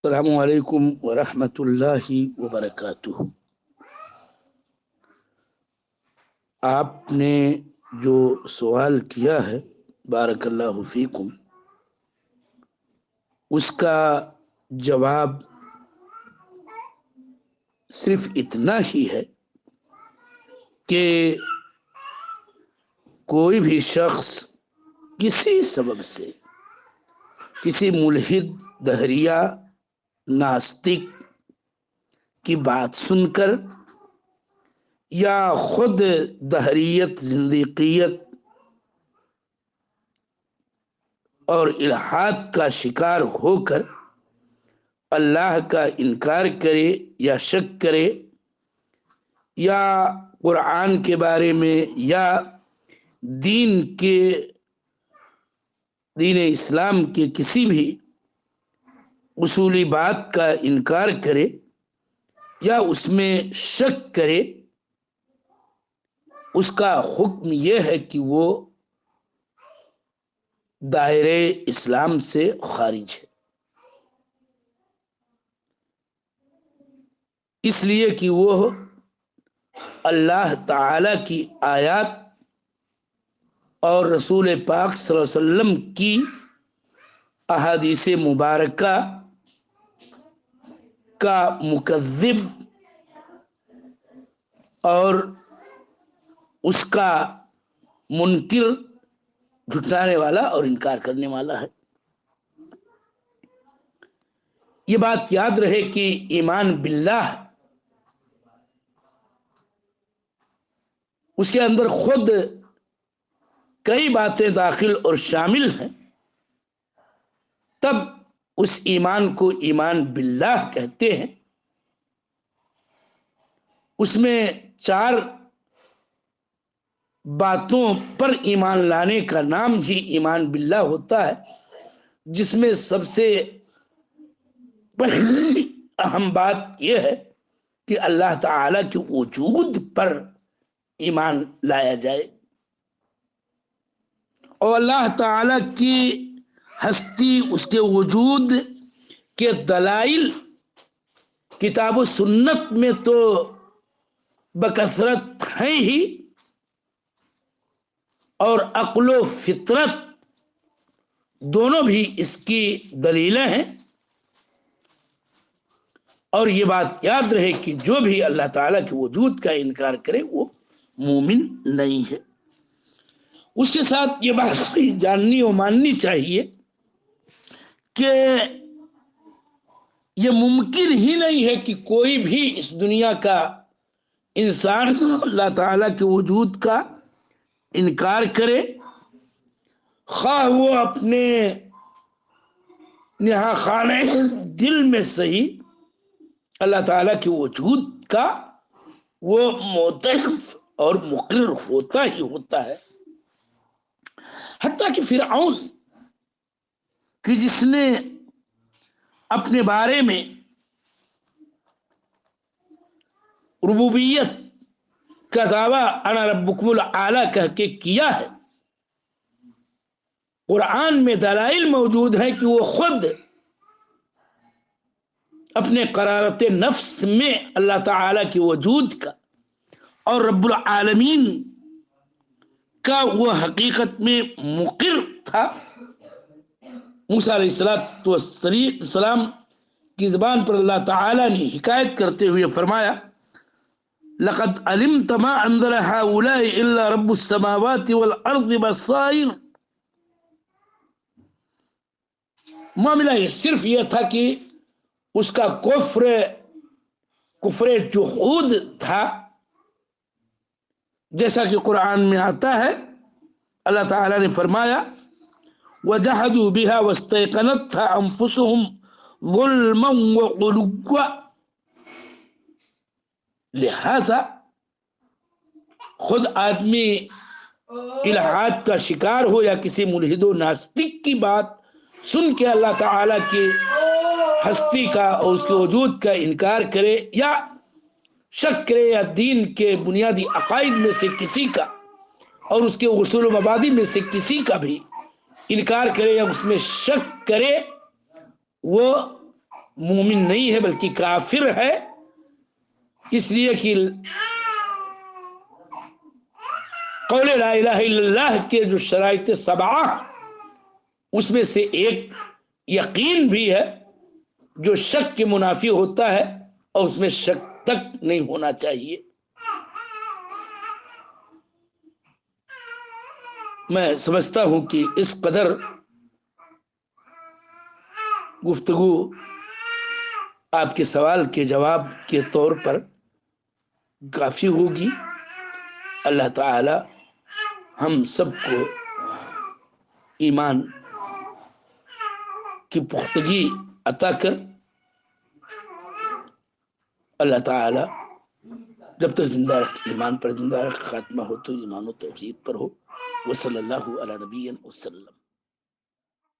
السلام علیکم ورحمۃ اللہ وبرکاتہ۔ آپ نے جو سوال کیا ہے، بارک اللہ فیکم، اس کا جواب صرف اتنا ہی ہے کہ کوئی بھی شخص کسی سبب سے کسی ملحد، دہریہ، ناستک کی بات سن کر یا خود دہریت، زندیقیت اور الحاد کا شکار ہو کر اللہ کا انکار کرے یا شک کرے یا قرآن کے بارے میں یا دین اسلام کے کسی بھی اصولی بات کا انکار کرے یا اس میں شک کرے، اس کا حکم یہ ہے کہ وہ دائرے اسلام سے خارج ہے، اس لیے کہ وہ اللہ تعالی کی آیات اور رسول پاک صلی اللہ علیہ وسلم کی احادیث مبارکہ کا مکذب اور اس کا منکر، جھٹلانے والا اور انکار کرنے والا ہے۔ یہ بات یاد رہے کہ ایمان باللہ اس کے اندر خود کئی باتیں داخل اور شامل ہیں، تب اس ایمان کو ایمان باللہ کہتے ہیں۔ اس میں 4 باتوں پر ایمان لانے کا نام ہی ایمان باللہ ہوتا ہے، جس میں سب سے پہلی اہم بات یہ ہے کہ اللہ تعالی کے وجود پر ایمان لایا جائے اور اللہ تعالی کی ہستی، اس کے وجود کے دلائل کتاب و سنت میں تو بکثرت ہیں ہی، اور عقل و فطرت دونوں بھی اس کی دلیلیں ہیں۔ اور یہ بات یاد رہے کہ جو بھی اللہ تعالیٰ کے وجود کا انکار کرے وہ مومن نہیں ہے۔ اس کے ساتھ یہ بات بھی جاننی و ماننی چاہیے کہ یہ ممکن ہی نہیں ہے کہ کوئی بھی اس دنیا کا انسان اللہ تعالیٰ کے وجود کا انکار کرے، خواہ وہ اپنے نہا خانہ دل میں صحیح اللہ تعالیٰ کے وجود کا وہ معترف اور مقرر ہوتا ہی ہوتا ہے۔ حتیٰ کہ فرعون کہ جس نے اپنے بارے میں ربوبیت کا دعویٰ انا ربکم الاعلی کہہ کے کیا ہے، قرآن میں دلائل موجود ہے کہ وہ خود اپنے قرارت نفس میں اللہ تعالی کے وجود کا اور رب العالمین کا وہ حقیقت میں مقر تھا۔ موسیٰ علیہ السلام کی زبان پر اللہ تعالی نے حکایت کرتے ہوئے فرمایا، لقد علمت ما انزل هؤلاء الا رب السماوات والارض بصائر۔ معاملہ یہ صرف یہ تھا کہ اس کا کفر جحود تھا، جیسا کہ قرآن میں آتا ہے، اللہ تعالی نے فرمایا وَجَحَدُوا بِهَا وَاسْتَيْقَنَتْهَا أَنفُسُهُمْ ظُلْمًا وَعُلُوًّا۔ لہذا خود آدمی الحاد کا شکار ہو یا کسی ملحد و ناستک کی بات سن کے اللہ تعالی کی ہستی کا اور اس کے وجود کا انکار کرے یا شک کرے، یا دین کے بنیادی عقائد میں سے کسی کا اور اس کے اصول و مبادی میں سے کسی کا بھی انکار کرے یا اس میں شک کرے، وہ مومن نہیں ہے بلکہ کافر ہے، اس لیے کہ قول لا الہ الا اللہ کے جو شرائط سبعہ اس میں سے ایک یقین بھی ہے جو شک کے منافی ہوتا ہے، اور اس میں شک تک نہیں ہونا چاہیے۔ میں سمجھتا ہوں کہ اس قدر گفتگو آپ کے سوال کے جواب کے طور پر کافی ہوگی۔ اللہ تعالی ہم سب کو ایمان کی پختگی عطا کر۔ اللہ تعالی جب تک زندہ رکھ ایمان پر زندہ رکھ، خاتمہ ہو تو ایمان و توحید پر ہو۔ وصلی اللہ علی نبی وسلم۔